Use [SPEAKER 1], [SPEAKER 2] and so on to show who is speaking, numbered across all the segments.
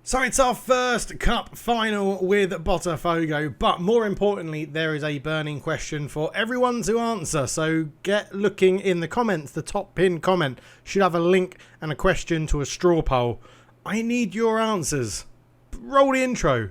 [SPEAKER 1] So it's our first cup final with Botafogo, but more importantly, there is a burning question for everyone to answer. So get looking in the comments. The top pinned comment should have a link and a question to a straw poll. I need your answers. Roll the intro.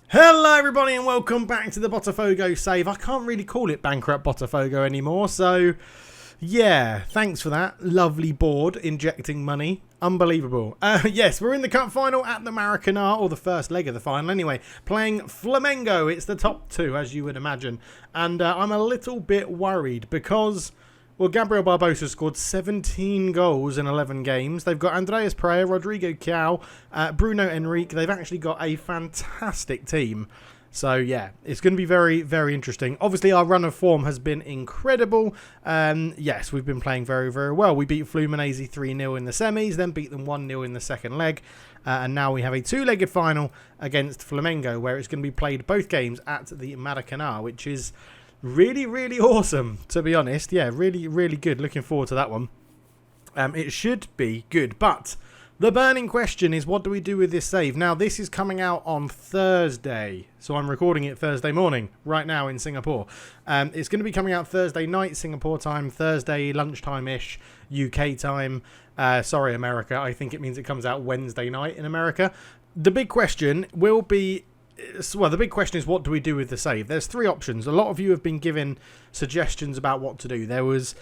[SPEAKER 1] Hello everybody and welcome back to the Botafogo save. I can't really call it Bankrupt Botafogo anymore, so yeah, thanks for that. Lovely board injecting money. Unbelievable. Yes, we're in the cup final at the Maracanã, or the first leg of the final anyway, playing Flamengo. It's the top two, as you would imagine, and I'm a little bit worried because, well, Gabriel Barbosa scored 17 goals in 11 games. They've got Andreas Pereira, Rodrigo Cao, Bruno Henrique. They've actually got a fantastic team. So, yeah, it's going to be very, very interesting. Obviously, our run of form has been incredible. Yes, we've been playing very, very well. We beat Fluminense 3-0 in the semis, then beat them 1-0 in the second leg. And now we have a two-legged final against Flamengo, where it's going to be played both games at the Maracanã, which is really, really awesome, to be honest. Yeah, really, really good. Looking forward to that one. It should be good, but the burning question is, what do we do with this save? Now, this is coming out on Thursday, so I'm recording it Thursday morning, right now in Singapore. It's going to be coming out Thursday night, Singapore time, Thursday lunchtime-ish, UK time. Sorry, America. I think it means it comes out Wednesday night in America. The big question will be, well, the big question is, what do we do with the save? There's three options. A lot of you have been given suggestions about what to do. There was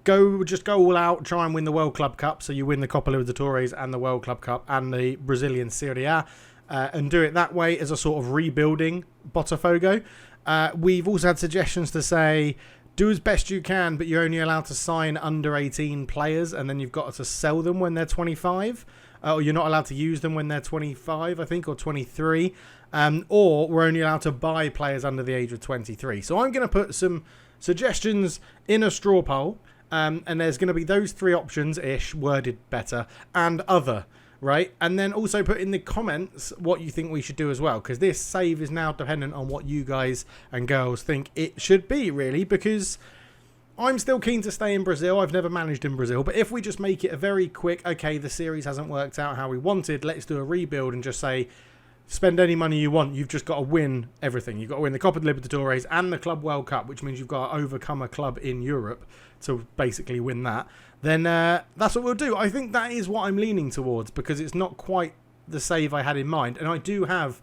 [SPEAKER 1] go all out, try and win the World Club Cup, so you win the Copa Libertadores and the World Club Cup and the Brazilian Serie A, and do it that way as a sort of rebuilding Botafogo. We've also had suggestions to say, do as best you can, but you're only allowed to sign under 18 players, and then you've got to sell them when they're 25. Or you're not allowed to use them when they're 25, I think, or 23. Or we're only allowed to buy players under the age of 23. So I'm going to put some suggestions in a straw poll. And there's going to be those three options-ish, worded better, and other, right? And then also put in the comments what you think we should do as well. Because this save is now dependent on what you guys and girls think it should be, really. Because I'm still keen to stay in Brazil. I've never managed in Brazil. But if we just make it a very quick, okay, the series hasn't worked out how we wanted, let's do a rebuild and just say, spend any money you want. You've just got to win everything. You've got to win the Copa Libertadores and the Club World Cup, which means you've got to overcome a club in Europe to basically win that. Then that's what we'll do. I think that is what I'm leaning towards, because it's not quite the save I had in mind. And I do have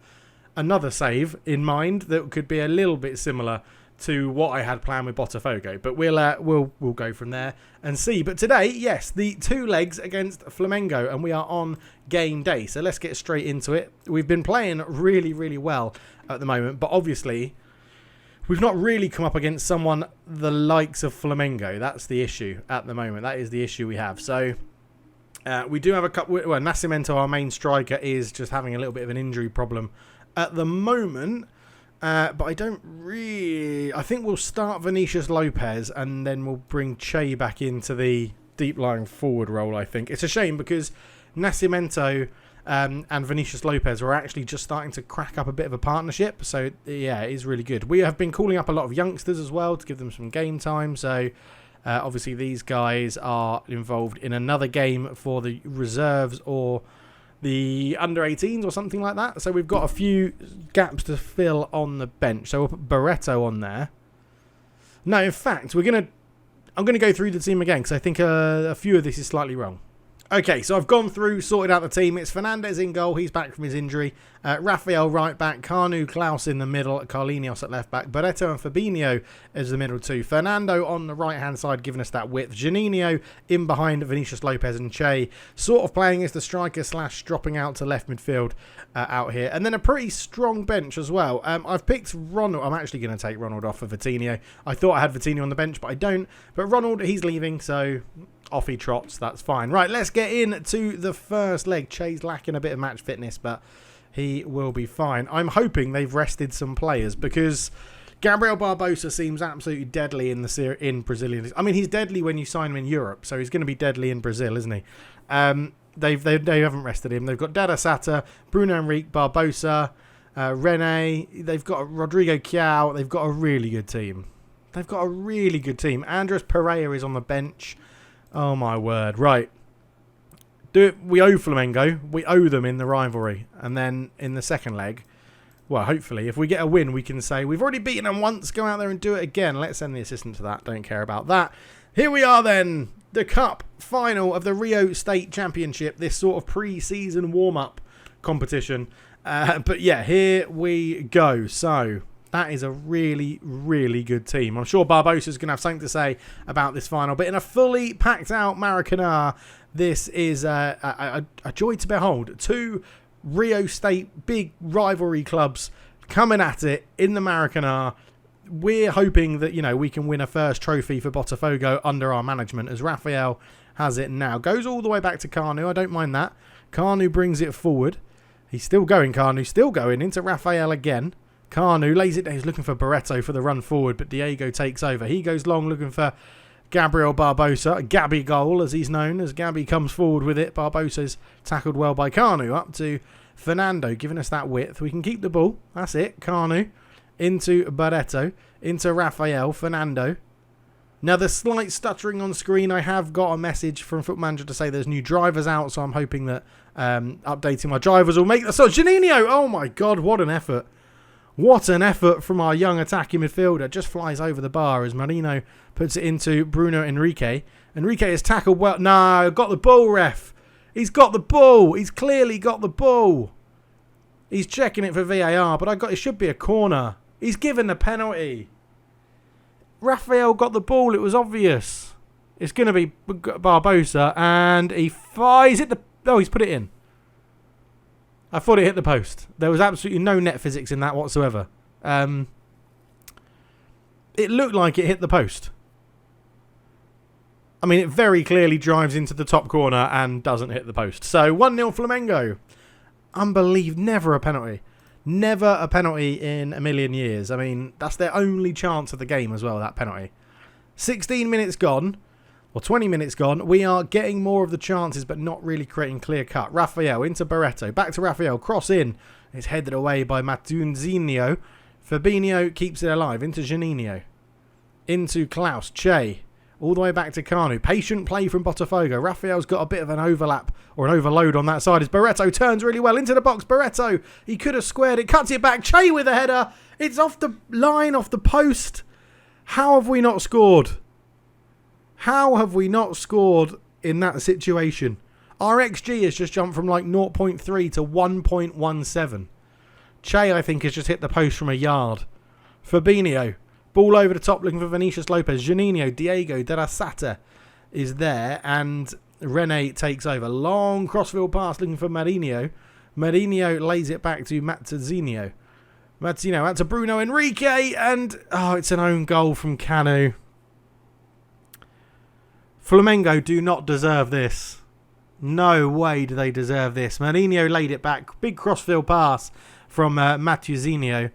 [SPEAKER 1] another save in mind that could be a little bit similar to what I had planned with Botafogo, but we'll go from there and see. But today, yes, the two legs against Flamengo, and we are on game day, so let's get straight into it. We've been playing really, really well at the moment, but obviously we've not really come up against someone the likes of Flamengo. That's the issue at the moment. That is the issue we have. So we do have a couple. Well, Nascimento, our main striker, is just having a little bit of an injury problem at the moment. But I don't really... I think we'll start Vinicius Lopez and then we'll bring Che back into the deep-lying forward role, I think. It's a shame because Nascimento and Vinicius Lopez are actually just starting to crack up a bit of a partnership. So, yeah, it is really good. We have been calling up a lot of youngsters as well to give them some game time. So, obviously, these guys are involved in another game for the reserves or the under-18s or something like that. So we've got a few gaps to fill on the bench. So we'll put Barreto on there. No, in fact, I'm going to go through the team again because I think a few of this is slightly wrong. Okay, so I've gone through, sorted out the team. It's Fernandez in goal. He's back from his injury. Rafael right back. Kanu, Klaus in the middle. Carlinhos at left back. Barreto and Fabinho as the middle two. Fernando on the right-hand side giving us that width. Juninho in behind Vinicius Lopez and Che. Sort of playing as the striker / dropping out to left midfield out here. And then a pretty strong bench as well. I've picked Ronald. I'm actually going to take Ronald off for Vitinho. I thought I had Vitinho on the bench, but I don't. But Ronald, he's leaving, so off he trots. That's fine. Right, let's get into the first leg. Che's lacking a bit of match fitness, but he will be fine. I'm hoping they've rested some players because, Gabriel Barbosa seems absolutely deadly in Brazilian. I mean, he's deadly when you sign him in Europe, so he's going to be deadly in Brazil, isn't he? They haven't rested him. They've got Dada Sata, Bruno Henrique, Barbosa, Rene. They've got Rodrigo Chiao. They've got a really good team. Andres Pereira is on the bench. Oh, my word. Right. We owe Flamengo. We owe them in the rivalry. And then in the second leg, well, hopefully, if we get a win, we can say, we've already beaten them once. Go out there and do it again. Let's send the assistant to that. Don't care about that. Here we are then. The cup final of the Rio State Championship. This sort of pre-season warm-up competition. But yeah, here we go. So that is a really, really good team. I'm sure Barbosa's going to have something to say about this final. But in a fully packed out Maracanã, this is a joy to behold. Two Rio State big rivalry clubs coming at it in the Maracanã. We're hoping that, we can win a first trophy for Botafogo under our management, as Rafael has it now. Goes all the way back to Carnu. I don't mind that. Carnu brings it forward. He's still going, Carnu. Still going into Rafael again. Carnu lays it down. He's looking for Barreto for the run forward, but Diego takes over. He goes long looking for Gabriel Barbosa. Gabby goal, as he's known, as Gabby comes forward with it. Barbosa's tackled well by Carnu. Up to Fernando, giving us that width. We can keep the ball. That's it. Carnu into Barreto, into Rafael, Fernando. Now, the slight stuttering on screen, I have got a message from Foot Manager to say there's new drivers out, so I'm hoping that updating my drivers will make... So, Juninho! Oh, my God, what an effort. What an effort from our young attacking midfielder. Just flies over the bar as Marino puts it into Bruno Henrique. Henrique is tackled well. No, got the ball, ref. He's got the ball. He's clearly got the ball. He's checking it for VAR, but it should be a corner. He's given a penalty. Rafael got the ball. It was obvious. It's going to be Barbosa, and he fires it. He's put it in. I thought it hit the post. There was absolutely no net physics in that whatsoever. It looked like it hit the post. I mean, it very clearly drives into the top corner and doesn't hit the post. So 1-0 Flamengo. Unbelievable. Never a penalty. Never a penalty in a million years. I mean, that's their only chance of the game as well, that penalty. 16 minutes gone, or 20 minutes gone. We are getting more of the chances, but not really creating clear cut. Rafael into Barreto. Back to Rafael. Cross in. It's headed away by Matunzinho. Fabinho keeps it alive. Into Juninho. Into Klaus. Che. All the way back to Carnu. Patient play from Botafogo. Rafael's got a bit of an overlap or an overload on that side as Barreto turns really well into the box. Barreto, he could have squared it. Cuts it back. Che with a header. It's off the line, off the post. How have we not scored? How have we not scored in that situation? Our XG has just jumped from like 0.3 to 1.17. Che, I think, has just hit the post from a yard. Fabinho. Ball over the top looking for Vinicius Lopez. Juninho, Diego, Darasata is there. And Rene takes over. Long crossfield pass looking for Marinho. Marinho lays it back to Mattezino. Mattezino out to Bruno Henrique. And, it's an own goal from Canu. Flamengo do not deserve this. No way do they deserve this. Marinho laid it back. Big crossfield pass from Mattezino.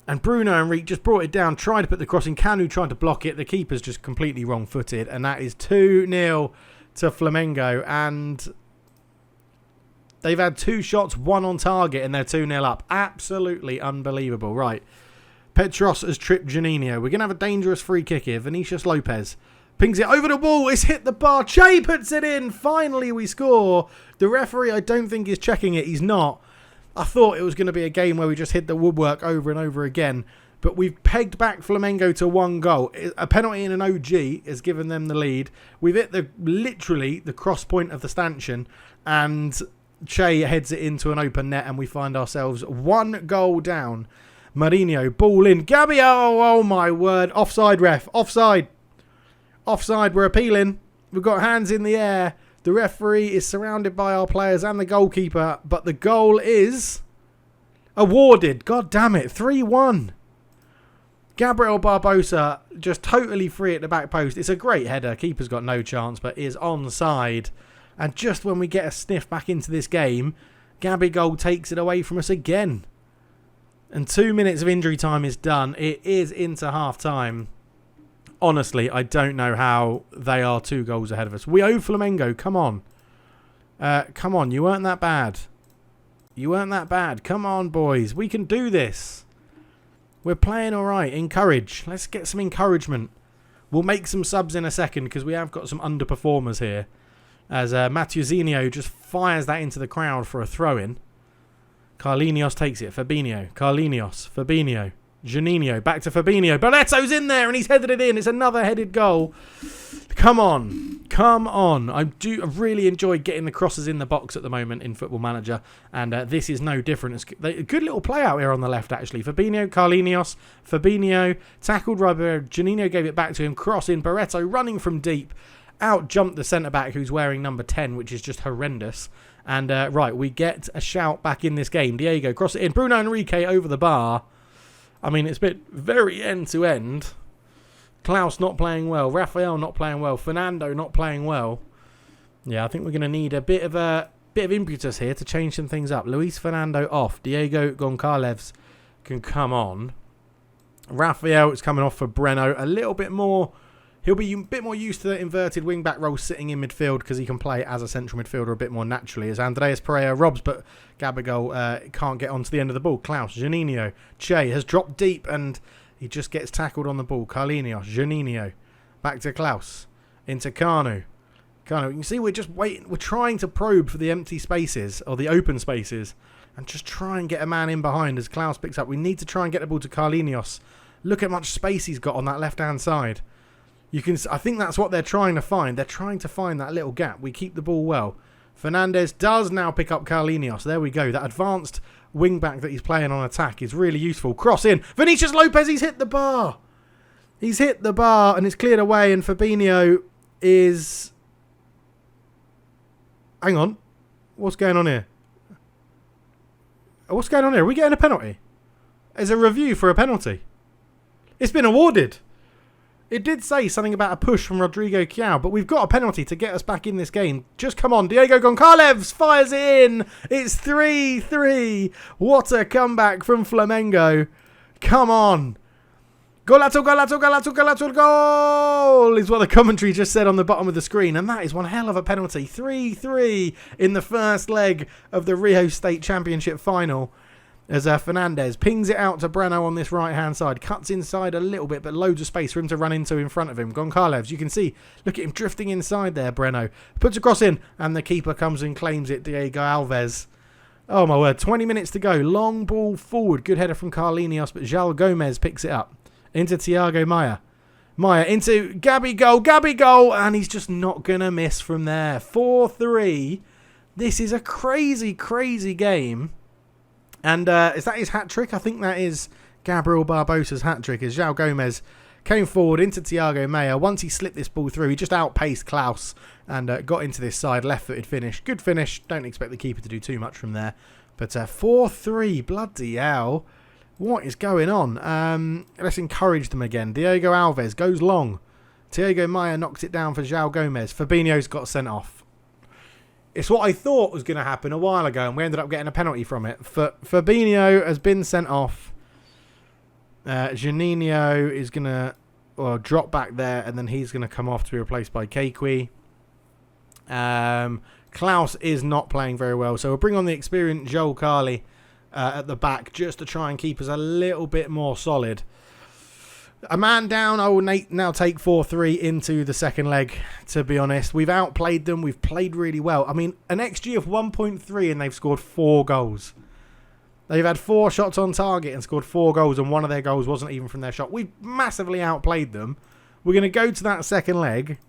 [SPEAKER 1] And Bruno Henrique just brought it down, tried to put the cross in. Canu tried to block it. The keeper's just completely wrong-footed. And that is 2-0 to Flamengo. And they've had 2 shots, 1 on target, and they're 2-0 up. Absolutely unbelievable. Right. Petros has tripped Juninho. We're going to have a dangerous free kick here. Vinicius Lopez pings it over the wall. It's hit the bar. Che puts it in. Finally, we score. The referee, I don't think, is checking it. He's not. I thought it was going to be a game where we just hit the woodwork over and over again. But we've pegged back Flamengo to 1 goal. A penalty and an OG has given them the lead. We've hit literally the cross point of the stanchion. And Che heads it into an open net. And we find ourselves 1 goal down. Marinho, ball in. Gabby, oh my word. Offside, ref. Offside. Offside, we're appealing. We've got hands in the air. The referee is surrounded by our players and the goalkeeper, but the goal is awarded. God damn it, 3-1. Gabriel Barbosa just totally free at the back post. It's a great header. Keeper's got no chance, but is onside. And just when we get a sniff back into this game, Gabigol takes it away from us again. And 2 minutes of injury time is done. It is into half-time. Honestly, I don't know how they are 2 goals ahead of us. We owe Flamengo. Come on. Come on. You weren't that bad. You weren't that bad. Come on, boys. We can do this. We're playing all right. Encourage. Let's get some encouragement. We'll make some subs in a second because we have got some underperformers here. As Matuzinho just fires that into the crowd for a throw-in. Carlinhos takes it. Fabinho. Carlinhos. Fabinho. Juninho. Back to Fabinho. Barretto's in there and he's headed it in. It's another headed goal. Come on. Come on. I really enjoy getting the crosses in the box at the moment in Football Manager. And this is no different. It's a good little play out here on the left, actually. Fabinho, Carlinhos, Fabinho. Tackled Ribeiro. Juninho gave it back to him. Cross in. Barretto running from deep. Out jumped the centre-back who's wearing number 10, which is just horrendous. And right, we get a shout back in this game. Diego, cross it in. Bruno Henrique over the bar. I mean, it's been very end-to-end. Klaus not playing well. Rafael not playing well. Fernando not playing well. Yeah, I think we're going to need a bit of impetus here to change some things up. Luis Fernando off. Diego Goncalves can come on. Rafael is coming off for Breno. A little bit more. He'll be a bit more used to the inverted wing-back role sitting in midfield because he can play as a central midfielder a bit more naturally. As Andreas Pereira robs, but Gabigol can't get onto the end of the ball. Klaus, Juninho, Che has dropped deep and he just gets tackled on the ball. Carlinhos, Juninho, back to Klaus, into Kanu. You can see we're just waiting. We're trying to probe for the empty spaces or the open spaces and just try and get a man in behind as Klaus picks up. We need to try and get the ball to Carlinhos. Look how much space he's got on that left-hand side. I think that's what they're trying to find. They're trying to find that little gap. We keep the ball well. Fernandez does now pick up Carlinhos. There we go. That advanced wing-back that he's playing on attack is really useful. Cross in. Vinicius Lopez, he's hit the bar. He's hit the bar and it's cleared away. And Fabinho is... Hang on. What's going on here? What's going on here? Are we getting a penalty? There's a review for a penalty. It's been awarded. It did say something about a push from Rodrigo Chiao, but we've got a penalty to get us back in this game. Just come on. Diego Goncalves fires it in. It's 3-3. What a comeback from Flamengo. Come on. Golazo, golazo, golazo, golazo, goal is what the commentary just said on the bottom of the screen. And that is one hell of a penalty. 3-3 in the first leg of the Rio State Championship final. As Fernandez pings it out to Breno on this right-hand side. Cuts inside a little bit, but loads of space for him to run into in front of him. Goncalves, you can see, look at him drifting inside there, Breno. Puts a cross in, and the keeper comes and claims it, Diego Alves. Oh, my word. 20 minutes to go. Long ball forward. Good header from Carlinhos, but João Gomez picks it up. Into Thiago Maia. Maia into Gabigol, and he's just not going to miss from there. 4-3. This is a crazy, crazy game. And is that his hat-trick? I think that is Gabriel Barbosa's hat-trick as João Gomez came forward into Thiago Maia. Once he slipped this ball through, he just outpaced Klaus and got into this side, left-footed finish. Good finish. Don't expect the keeper to do too much from there. But 4-3, bloody hell. What is going on? Let's encourage them again. Diego Alves goes long. Thiago Maia knocks it down for João Gomez. Fabinho's got sent off. It's what I thought was going to happen a while ago, and we ended up getting a penalty from it. Fabinho has been sent off. Juninho is going to drop back there, and then he's going to come off to be replaced by Kekwi. Klaus is not playing very well, so we'll bring on the experienced Joel Carley at the back just to try and keep us a little bit more solid. A man down, I will now take 4-3 into the second leg, to be honest. We've outplayed them. We've played really well. I mean, an XG of 1.3 and they've scored 4 goals. They've had 4 shots on target and scored 4 goals, and one of their goals wasn't even from their shot. We've massively outplayed them. We're going to go to that second leg.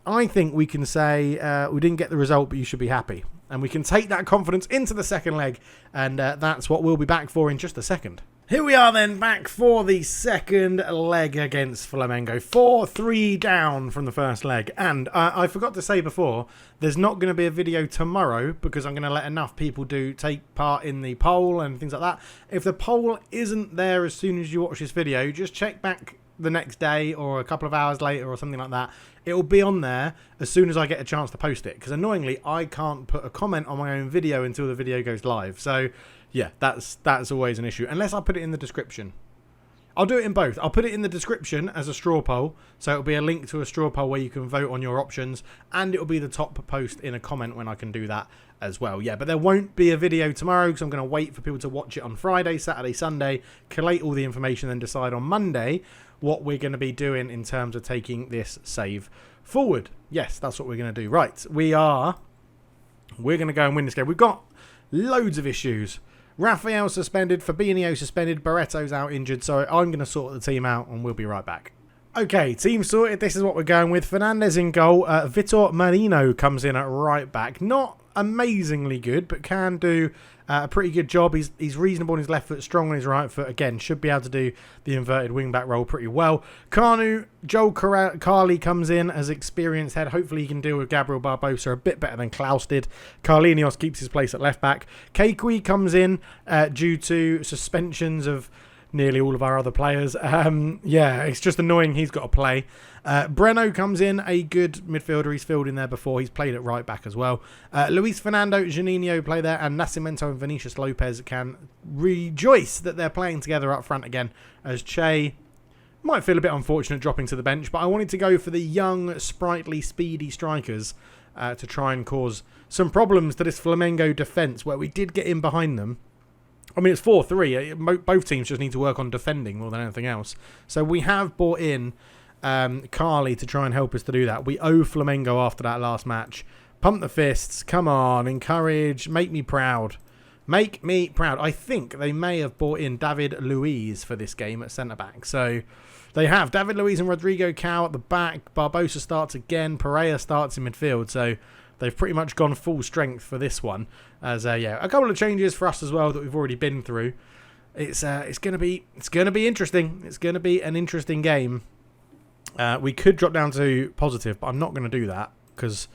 [SPEAKER 1] I think we can say we didn't get the result, but you should be happy. And we can take that confidence into the second leg, and that's what we'll be back for in just a second. Here we are then, back for the second leg against Flamengo. 4-3 down from the first leg. And I forgot to say before, there's not going to be a video tomorrow because I'm going to let enough people take part in the poll and things like that. If the poll isn't there as soon as you watch this video, just check back the next day or a couple of hours later or something like that. It will be on there as soon as I get a chance to post it. Because annoyingly, I can't put a comment on my own video until the video goes live. So, yeah, that's always an issue. Unless I put it in the description. I'll do it in both. I'll put it in the description as a straw poll. So it'll be a link to a straw poll where you can vote on your options. And it'll be the top post in a comment when I can do that as well. Yeah, but there won't be a video tomorrow because I'm going to wait for people to watch it on Friday, Saturday, Sunday, collate all the information, then decide on Monday what we're going to be doing in terms of taking this save forward. Yes, that's what we're going to do. Right, we're going to go and win this game. We've got loads of issues. Raphael suspended, Fabinho suspended, Barretto's out injured, so I'm going to sort the team out and we'll be right back. Okay, team sorted. This is what we're going with. Fernandez in goal. Vitor Marino comes in at right back. Not amazingly good, but can do a pretty good job. He's reasonable on his left foot, strong on his right foot. Again, should be able to do the inverted wing-back role pretty well. Joel Carli comes in as experienced head. Hopefully he can deal with Gabriel Barbosa a bit better than Klaus did. Carlinios keeps his place at left-back. Kekui comes in due to suspensions of nearly all of our other players. Yeah, it's just annoying he's got to play. Breno comes in, a good midfielder. He's filled in there before. He's played at right back as well. Luis Fernando, Juninho play there, and Nascimento and Vinicius Lopez can rejoice that they're playing together up front again, as Che might feel a bit unfortunate dropping to the bench, but I wanted to go for the young, sprightly, speedy strikers to try and cause some problems to this Flamengo defence, where we did get in behind them. I mean, it's 4-3. Both teams just need to work on defending more than anything else. So we have brought in Carli to try and help us to do that. We owe Flamengo after that last match. Pump the fists. Come on. Encourage. Make me proud. Make me proud. I think they may have brought in David Luiz for this game at centre-back. So they have David Luiz and Rodrigo Cao at the back. Barbosa starts again. Pereira starts in midfield. So they've pretty much gone full strength for this one. As yeah, a couple of changes for us as well that we've already been through. It's gonna be interesting. It's gonna be an interesting game. We could drop down to positive, but I'm not going to do that because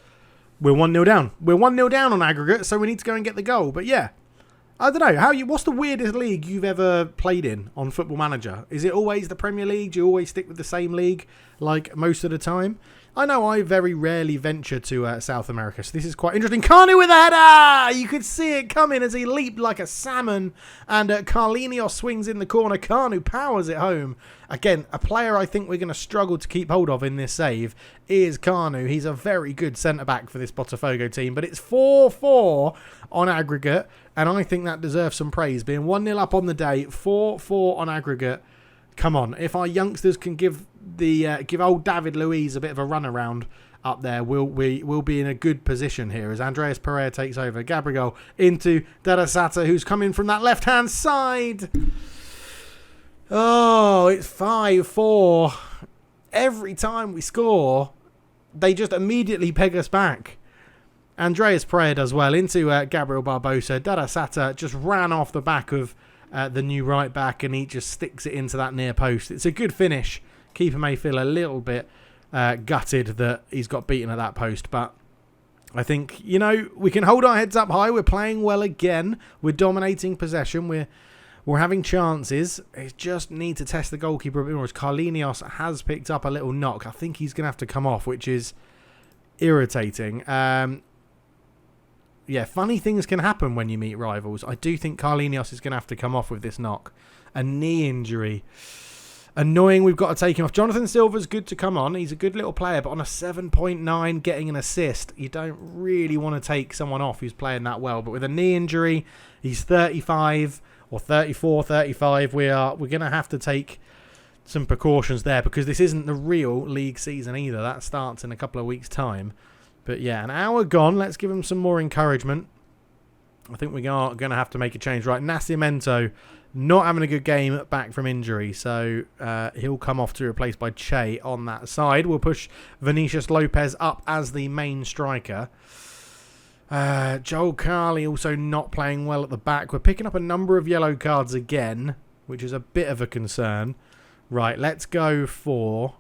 [SPEAKER 1] we're 1-0 down. We're 1-0 down on aggregate, so we need to go and get the goal. But yeah, I don't know. What's the weirdest league you've ever played in on Football Manager? Is it always the Premier League? Do you always stick with the same league like most of the time? I know I very rarely venture to South America, so this is quite interesting. Carnu with a header! You could see it coming as he leaped like a salmon, and Carlinios swings in the corner. Carnu powers it home. Again, a player I think we're going to struggle to keep hold of in this save is Carnu. He's a very good centre-back for this Botafogo team, but it's 4-4 on aggregate, and I think that deserves some praise. Being 1-0 up on the day, 4-4 on aggregate. Come on, if our youngsters can give old David Luiz a bit of a run around up there, we'll be in a good position here as Andreas Pereira takes over. Gabriel into Darasata, who's coming from that left-hand side. Oh, it's 5-4. Every time we score, they just immediately peg us back. Andreas Pereira does well into Gabriel Barbosa. Darasata just ran off the back of the new right back, and he just sticks it into that near post. It's a good finish. Keeper may feel a little bit gutted that he's got beaten at that post, but I think, we can hold our heads up high. We're playing well again. We're dominating possession. We're having chances. We just need to test the goalkeeper a bit more. As Carlinios has picked up a little knock. I think he's going to have to come off, which is irritating. Yeah, funny things can happen when you meet rivals. I do think Carlinios is going to have to come off with this knock. A knee injury. Annoying, we've got to take him off. Jonathan Silva's good to come on. He's a good little player, but on a 7.9 getting an assist, you don't really want to take someone off who's playing that well. But with a knee injury, he's 35 or 34, 35. We're going to have to take some precautions there because this isn't the real league season either. That starts in a couple of weeks' time. But yeah, an hour gone. Let's give him some more encouragement. I think we are going to have to make a change. Right, Nascimento not having a good game back from injury. So he'll come off to be replaced by Che on that side. We'll push Vinicius Lopez up as the main striker. Joel Carli also not playing well at the back. We're picking up a number of yellow cards again, which is a bit of a concern. Right, let's go for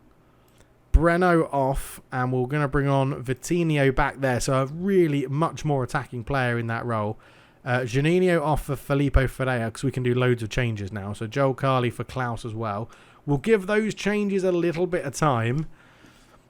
[SPEAKER 1] Breno off, and we're going to bring on Vitinho back there. So a really much more attacking player in that role. Juninho off for Filippo Ferreira because we can do loads of changes now. So Joel Carli for Klaus as well. We'll give those changes a little bit of time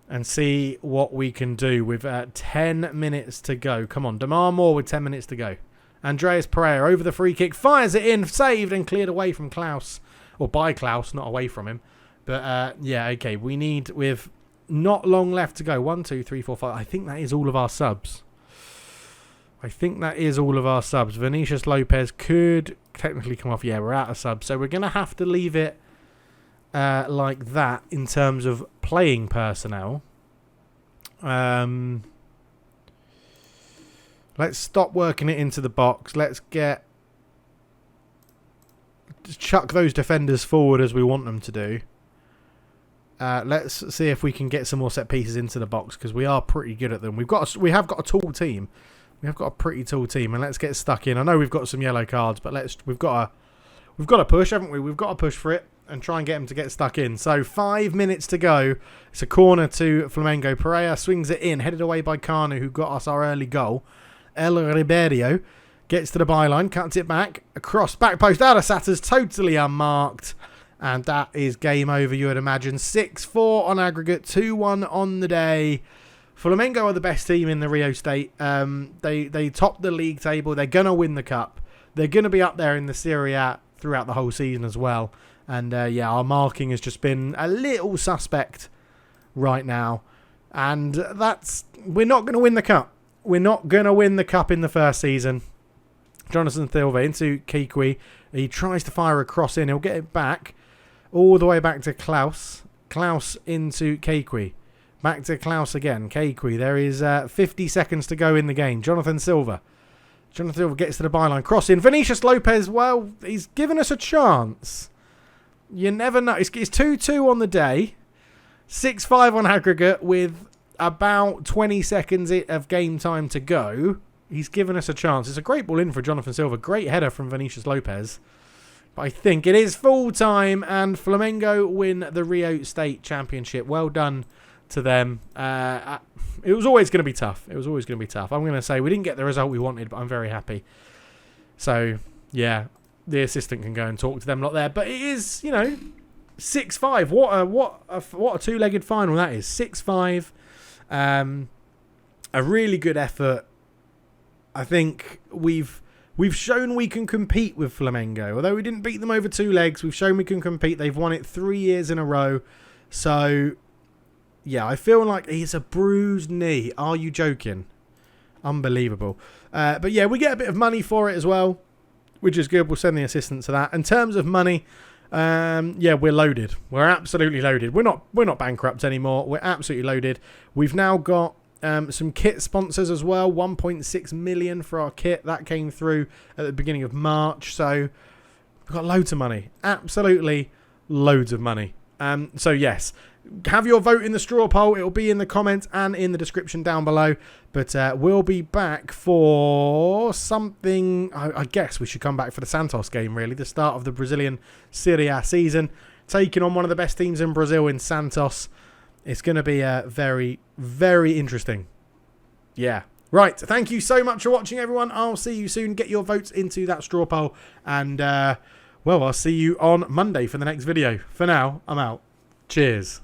[SPEAKER 1] and see what we can do with 10 minutes to go. Come on, demand more with 10 minutes to go. Andreas Pereira over the free kick, fires it in, saved and cleared away from Klaus. Or by Klaus, not away from him. But, yeah, okay, we need, with not long left to go. 1, 2, 3, 4, 5. I think that is all of our subs. Vinicius Lopez could technically come off. Yeah, we're out of subs. So we're going to have to leave it like that in terms of playing personnel. Let's stop working it into the box. Let's chuck those defenders forward as we want them to do. Let's see if we can get some more set pieces into the box, because we are pretty good at them. We have got a tall team. We have got a pretty tall team, and let's get stuck in. I know we've got some yellow cards, but we've got to push, haven't we? We've got to push for it and try and get them to get stuck in. So 5 minutes to go. It's a corner to Flamengo. Pereira swings it in, headed away by Kanu, who got us our early goal. El Ribeiro gets to the byline, cuts it back, across back post. Arasatas totally unmarked. And that is game over, you would imagine. 6-4 on aggregate, 2-1 on the day. Flamengo are the best team in the Rio State. They top the league table. They're going to win the cup. They're going to be up there in the Serie A throughout the whole season as well. And, yeah, our marking has just been a little suspect right now. And we're not going to win the cup. We're not going to win the cup in the first season. Jonathan Silva into Kikwi. He tries to fire a cross in. He'll get it back. All the way back to Klaus. Klaus into Kikwi. Back to Klaus again. Kikwi. There is 50 seconds to go in the game. Jonathan Silva. Jonathan Silva gets to the byline. Cross in. Vinicius Lopez, well, he's given us a chance. You never know. It's 2-2 on the day. 6-5 on aggregate with about 20 seconds of game time to go. He's given us a chance. It's a great ball in for Jonathan Silva. Great header from Vinicius Lopez. But I think it is full time and Flamengo win the Rio State Championship. Well done to them. It was always going to be tough. I'm going to say we didn't get the result we wanted, but I'm very happy. So, yeah, the assistant can go and talk to them lot there. But it is, 6-5. What a two-legged final that is. 6-5. A really good effort. I think we've shown we can compete with Flamengo. Although we didn't beat them over 2 legs, we've shown we can compete. They've won it 3 years in a row. So, yeah, I feel like it's a bruised knee. Are you joking? Unbelievable. But, yeah, we get a bit of money for it as well, which is good. We'll send the assistant to that. In terms of money, yeah, we're loaded. We're absolutely loaded. We're not bankrupt anymore. We're absolutely loaded. We've now got some kit sponsors as well. 1.6 million for our kit. That came through at the beginning of March. So we've got loads of money. Absolutely loads of money. So yes, have your vote in the straw poll. It'll be in the comments and in the description down below. But we'll be back for something. I guess we should come back for the Santos game, really. The start of the Brazilian Serie A season. Taking on one of the best teams in Brazil in Santos. It's going to be very, very interesting. Yeah. Right. Thank you so much for watching, everyone. I'll see you soon. Get your votes into that straw poll. And, well, I'll see you on Monday for the next video. For now, I'm out. Cheers.